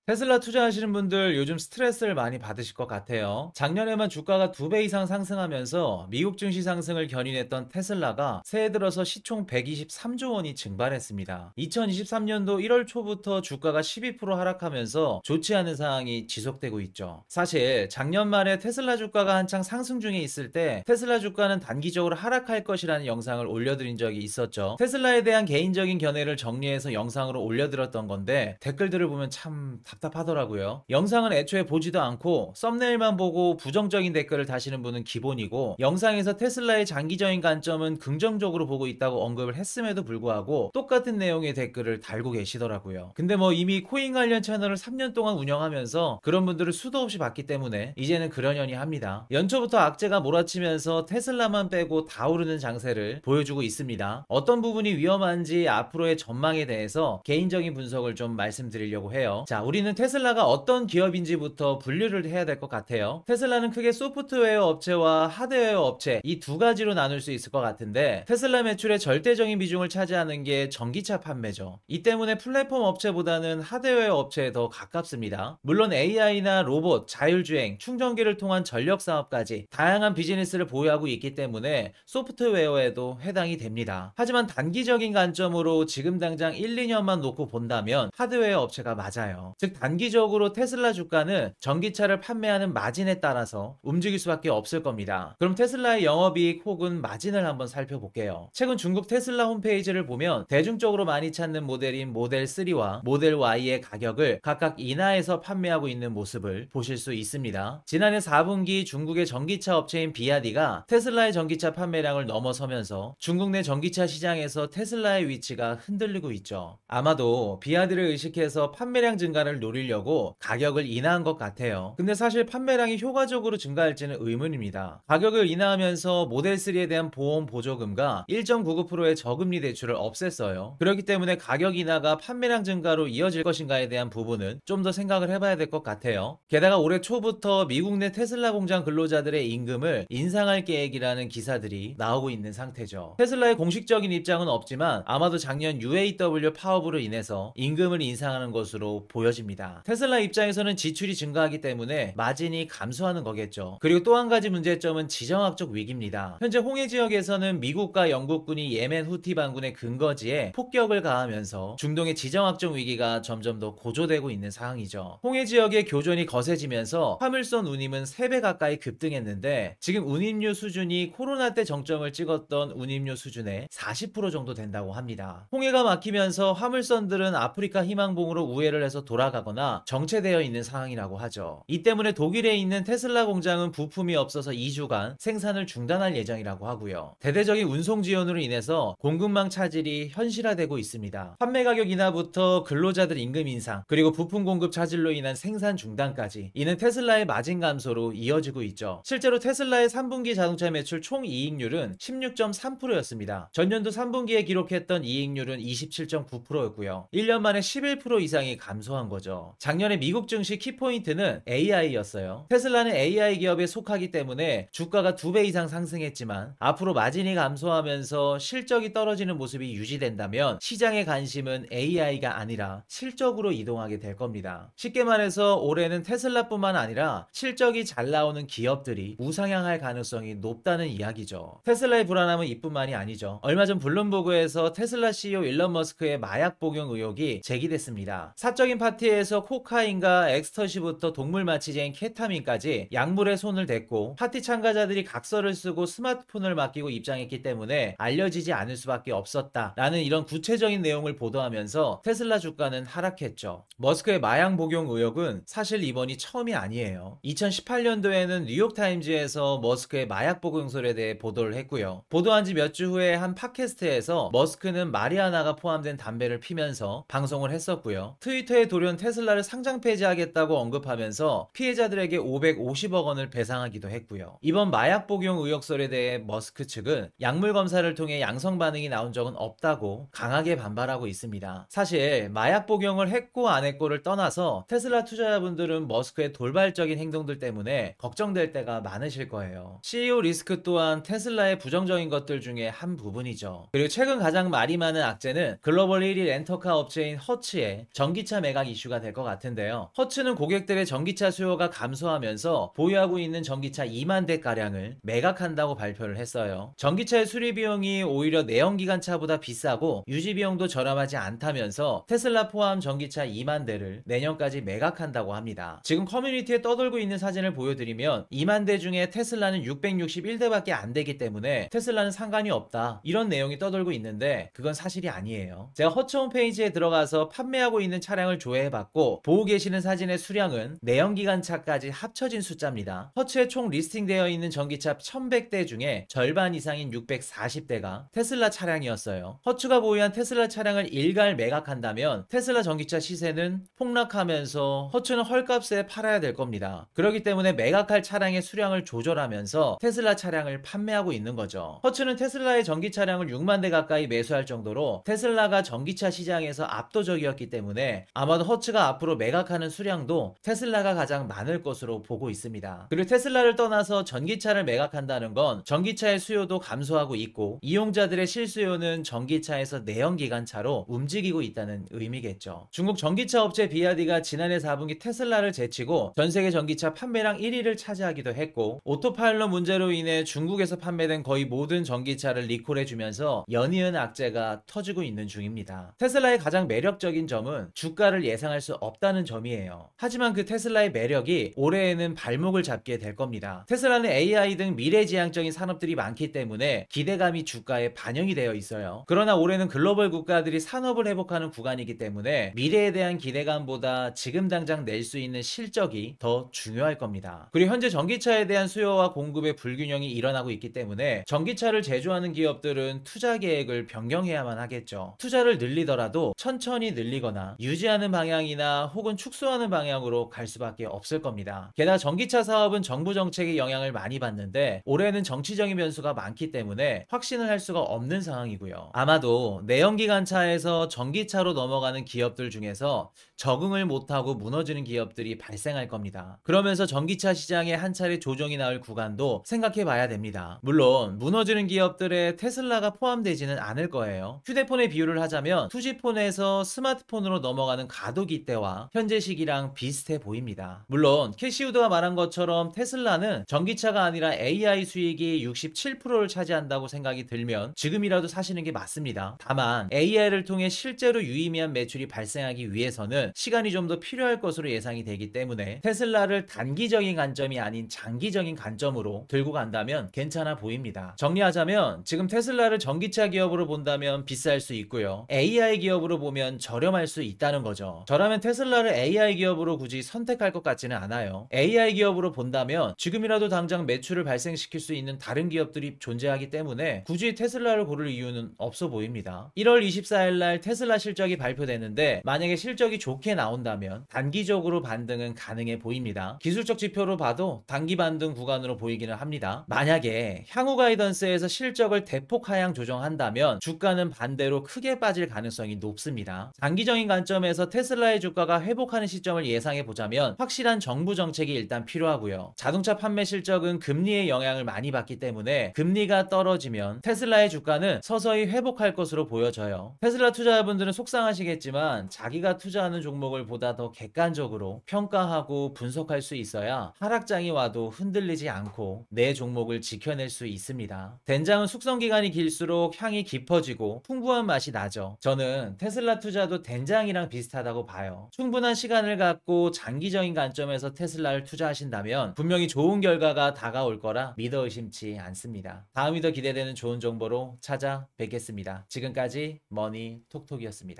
테슬라 투자하시는 분들 요즘 스트레스를 많이 받으실 것 같아요. 작년에만 주가가 2배 이상 상승하면서 미국 증시 상승을 견인했던 테슬라가 새해 들어서 시총 123조 원이 증발했습니다. 2023년도 1월 초부터 주가가 12% 하락하면서 좋지 않은 상황이 지속되고 있죠. 사실 작년 말에 테슬라 주가가 한창 상승 중에 있을 때 테슬라 주가는 단기적으로 하락할 것이라는 영상을 올려드린 적이 있었죠. 테슬라에 대한 개인적인 견해를 정리해서 영상으로 올려드렸던 건데 댓글들을 보면 참 답답하더라고요. 영상은 애초에 보지도 않고 썸네일만 보고 부정적인 댓글을 다시는 분은 기본이고, 영상에서 테슬라의 장기적인 관점은 긍정적으로 보고 있다고 언급을 했음에도 불구하고 똑같은 내용의 댓글을 달고 계시더라고요. 근데 뭐 이미 코인 관련 채널을 3년 동안 운영하면서 그런 분들을 수도 없이 봤기 때문에 이제는 그러려니 합니다. 연초부터 악재가 몰아치면서 테슬라만 빼고 다 오르는 장세를 보여주고 있습니다. 어떤 부분이 위험한지 앞으로의 전망에 대해서 개인적인 분석을 좀 말씀드리려고 해요. 자, 우리는 테슬라가 어떤 기업인지부터 분류를 해야 될 것 같아요. 테슬라는 크게 소프트웨어 업체와 하드웨어 업체, 이 두 가지로 나눌 수 있을 것 같은데, 테슬라 매출의 절대적인 비중을 차지하는 게 전기차 판매죠. 이 때문에 플랫폼 업체보다는 하드웨어 업체에 더 가깝습니다. 물론 AI나 로봇, 자율주행, 충전기를 통한 전력 사업까지 다양한 비즈니스를 보유하고 있기 때문에 소프트웨어에도 해당이 됩니다. 하지만 단기적인 관점으로 지금 당장 1, 2년만 놓고 본다면 하드웨어 업체가 맞아요. 즉 단기적으로 테슬라 주가는 전기차를 판매하는 마진에 따라서 움직일 수밖에 없을 겁니다. 그럼 테슬라의 영업이익 혹은 마진을 한번 살펴볼게요. 최근 중국 테슬라 홈페이지를 보면 대중적으로 많이 찾는 모델인 모델 3와 모델 Y의 가격을 각각 인하해서 판매하고 있는 모습을 보실 수 있습니다. 지난해 4분기 중국의 전기차 업체인 비아디가 테슬라의 전기차 판매량을 넘어서면서 중국 내 전기차 시장에서 테슬라의 위치가 흔들리고 있죠. 아마도 비아디를 의식해서 판매량 증가를 노리려고 가격을 인하한 것 같아요. 근데 사실 판매량이 효과적으로 증가할지는 의문입니다. 가격을 인하하면서 모델3에 대한 보험 보조금과 1.99%의 저금리 대출을 없앴어요. 그렇기 때문에 가격 인하가 판매량 증가로 이어질 것인가에 대한 부분은 좀 더 생각을 해봐야 될 것 같아요. 게다가 올해 초부터 미국 내 테슬라 공장 근로자들의 임금을 인상할 계획이라는 기사들이 나오고 있는 상태죠. 테슬라의 공식적인 입장은 없지만 아마도 작년 UAW 파업으로 인해서 임금을 인상하는 것으로 보여집니다. 테슬라 입장에서는 지출이 증가하기 때문에 마진이 감소하는 거겠죠. 그리고 또 한 가지 문제점은 지정학적 위기입니다. 현재 홍해 지역에서는 미국과 영국군이 예멘 후티 반군의 근거지에 폭격을 가하면서 중동의 지정학적 위기가 점점 더 고조되고 있는 상황이죠. 홍해 지역의 교전이 거세지면서 화물선 운임은 3배 가까이 급등했는데, 지금 운임료 수준이 코로나 때 정점을 찍었던 운임료 수준의 40% 정도 된다고 합니다. 홍해가 막히면서 화물선들은 아프리카 희망봉으로 우회를 해서 돌아가거나 정체되어 있는 상황이라고 하죠. 이 때문에 독일에 있는 테슬라 공장은 부품이 없어서 2주간 생산을 중단할 예정이라고 하고요. 대대적인 운송 지연으로 인해서 공급망 차질이 현실화되고 있습니다. 판매 가격 인하부터 근로자들 임금 인상, 그리고 부품 공급 차질로 인한 생산 중단까지, 이는 테슬라의 마진 감소로 이어지고 있죠. 실제로 테슬라의 3분기 자동차 매출 총 이익률은 16.3%였습니다. 전년도 3분기에 기록했던 이익률은 27.9%였고요. 1년 만에 11% 이상이 감소한 거죠. 작년에 미국 증시 키포인트는 AI였어요. 테슬라는 AI 기업에 속하기 때문에 주가가 2배 이상 상승했지만 앞으로 마진이 감소하면서 실적이 떨어지는 모습이 유지된다면 시장의 관심은 AI가 아니라 실적으로 이동하게 될 겁니다. 쉽게 말해서 올해는 테슬라뿐만 아니라 실적이 잘 나오는 기업들이 우상향할 가능성이 높다는 이야기죠. 테슬라의 불안함은 이뿐만이 아니죠. 얼마 전 블룸버그에서 테슬라 CEO 일론 머스크의 마약 복용 의혹이 제기됐습니다. 사적인 파티에서 코카인과 엑스터시부터 동물 마취제인 케타민까지 약물에 손을 댔고, 파티 참가자들이 각서를 쓰고 스마트폰을 맡기고 입장했기 때문에 알려지지 않을 수밖에 없었다라는 이런 구체적인 내용을 보도하면서 테슬라 주가는 하락했죠. 머스크의 마약 복용 의혹은 사실 이번이 처음이 아니에요. 2018년도에는 뉴욕타임즈에서 머스크의 마약 복용설에 대해 보도를 했고요. 보도한 지 몇 주 후에 한 팟캐스트에서 머스크는 마리아나가 포함된 담배를 피면서 방송을 했었고요. 트위터의 돌연 테슬라를 상장 폐지하겠다고 언급하면서 피해자들에게 550억 원을 배상하기도 했고요. 이번 마약 복용 의혹설에 대해 머스크 측은 약물 검사를 통해 양성 반응이 나온 적은 없다고 강하게 반발하고 있습니다. 사실 마약 복용을 했고 안 했고를 떠나서 테슬라 투자자분들은 머스크의 돌발적인 행동들 때문에 걱정될 때가 많으실 거예요. CEO 리스크 또한 테슬라의 부정적인 것들 중에 한 부분이죠. 그리고 최근 가장 말이 많은 악재는 글로벌 1위 렌터카 업체인 허츠의 전기차 매각 이슈가 이슈가 될 것 같은데요. 허츠는 고객들의 전기차 수요가 감소하면서 보유하고 있는 전기차 2만 대가량을 매각한다고 발표를 했어요. 전기차의 수리 비용이 오히려 내연기관차보다 비싸고 유지 비용도 저렴하지 않다면서 테슬라 포함 전기차 2만 대를 내년까지 매각한다고 합니다. 지금 커뮤니티에 떠돌고 있는 사진을 보여드리면 2만 대 중에 테슬라는 661대밖에 안 되기 때문에 테슬라는 상관이 없다, 이런 내용이 떠돌고 있는데 그건 사실이 아니에요. 제가 허츠 홈페이지에 들어가서 판매하고 있는 차량을 조회해봤고 보고 계시는 사진의 수량은 내연기관차까지 합쳐진 숫자입니다. 허츠에 총 리스팅되어 있는 전기차 1100대 중에 절반 이상인 640대가 테슬라 차량이었어요. 허츠가 보유한 테슬라 차량을 일괄 매각한다면 테슬라 전기차 시세는 폭락하면서 허츠는 헐값에 팔아야 될 겁니다. 그렇기 때문에 매각할 차량의 수량을 조절하면서 테슬라 차량을 판매하고 있는 거죠. 허츠는 테슬라의 전기 차량을 6만 대 가까이 매수할 정도로 테슬라가 전기차 시장에서 압도적이었기 때문에 아마도 허츠가 앞으로 매각하는 수량도 테슬라가 가장 많을 것으로 보고 있습니다. 그리고 테슬라를 떠나서 전기차를 매각한다는 건 전기차의 수요도 감소하고 있고 이용자들의 실수요는 전기차에서 내연기관차로 움직이고 있다는 의미겠죠. 중국 전기차 업체 비아디가 지난해 4분기 테슬라를 제치고 전세계 전기차 판매량 1위를 차지하기도 했고 오토파일럿 문제로 인해 중국에서 판매된 거의 모든 전기차를 리콜해주면서 연이은 악재가 터지고 있는 중입니다. 테슬라의 가장 매력적인 점은 주가를 예상할 수 없다는 점이에요. 하지만 그 테슬라의 매력이 올해에는 발목을 잡게 될 겁니다. 테슬라는 AI 등 미래지향적인 산업들이 많기 때문에 기대감이 주가에 반영이 되어 있어요. 그러나 올해는 글로벌 국가들이 산업을 회복하는 구간이기 때문에 미래에 대한 기대감보다 지금 당장 낼 수 있는 실적이 더 중요할 겁니다. 그리고 현재 전기차에 대한 수요와 공급의 불균형이 일어나고 있기 때문에 전기차를 제조하는 기업들은 투자 계획을 변경해야만 하겠죠. 투자를 늘리더라도 천천히 늘리거나 유지하는 방향이나 혹은 축소하는 방향으로 갈 수밖에 없을 겁니다. 게다가 전기차 사업은 정부 정책의 영향을 많이 받는데 올해는 정치적인 변수가 많기 때문에 확신을 할 수가 없는 상황이고요. 아마도 내연기관차에서 전기차로 넘어가는 기업들 중에서 적응을 못하고 무너지는 기업들이 발생할 겁니다. 그러면서 전기차 시장에 한 차례 조정이 나올 구간도 생각해 봐야 됩니다. 물론 무너지는 기업들에 테슬라가 포함되지는 않을 거예요. 휴대폰의 비유를 하자면 투지폰에서 스마트폰으로 넘어가는 과도기 때와 현재 시기랑 비슷해 보입니다. 물론 캐시우드가 말한 것처럼 테슬라는 전기차가 아니라 AI 수익이 67%를 차지한다고 생각이 들면 지금이라도 사시는 게 맞습니다. 다만 AI를 통해 실제로 유의미한 매출이 발생하기 위해서는 시간이 좀 더 필요할 것으로 예상이 되기 때문에 테슬라를 단기적인 관점이 아닌 장기적인 관점으로 들고 간다면 괜찮아 보입니다. 정리하자면 지금 테슬라를 전기차 기업으로 본다면 비쌀 수 있고요. AI 기업으로 보면 저렴할 수 있다는 거죠. 저라면 테슬라를 AI 기업으로 굳이 선택할 것 같지는 않아요. AI 기업으로 본다면 지금이라도 당장 매출을 발생시킬 수 있는 다른 기업들이 존재하기 때문에 굳이 테슬라를 고를 이유는 없어 보입니다. 1월 24일 날 테슬라 실적이 발표되는데 만약에 실적이 좋게 나온다면 단기적으로 반등은 가능해 보입니다. 기술적 지표로 봐도 단기 반등 구간으로 보이기는 합니다. 만약에 향후 가이던스에서 실적을 대폭 하향 조정한다면 주가는 반대로 크게 빠질 가능성이 높습니다. 장기적인 관점에서 테슬라의 주가가 회복하는 시점을 예상해 보자면 확실한 정부 정책이 일단 필요하고요. 자동차 판매 실적은 금리의 영향을 많이 받기 때문에 금리가 떨어지면 테슬라의 주가는 서서히 회복할 것으로 보여져요. 테슬라 투자자분들은 속상하시겠지만 자기가 투자하는 종목을 보다 더 객관적으로 평가하고 분석할 수 있어야 하락장이 와도 흔들리지 않고 내 종목을 지켜낼 수 있습니다. 된장은 숙성 기간이 길수록 향이 깊어지고 풍부한 맛이 나죠. 저는 테슬라 투자도 된장이랑 비슷하다고 봐요. 충분한 시간을 갖고 장기적인 관점에서 테슬라를 투자하신다면 분명히 좋은 결과가 다가올 거라 믿어 의심치 않습니다. 다음이 더 기대되는 좋은 정보로 찾아뵙겠습니다. 지금까지 머니톡톡이었습니다.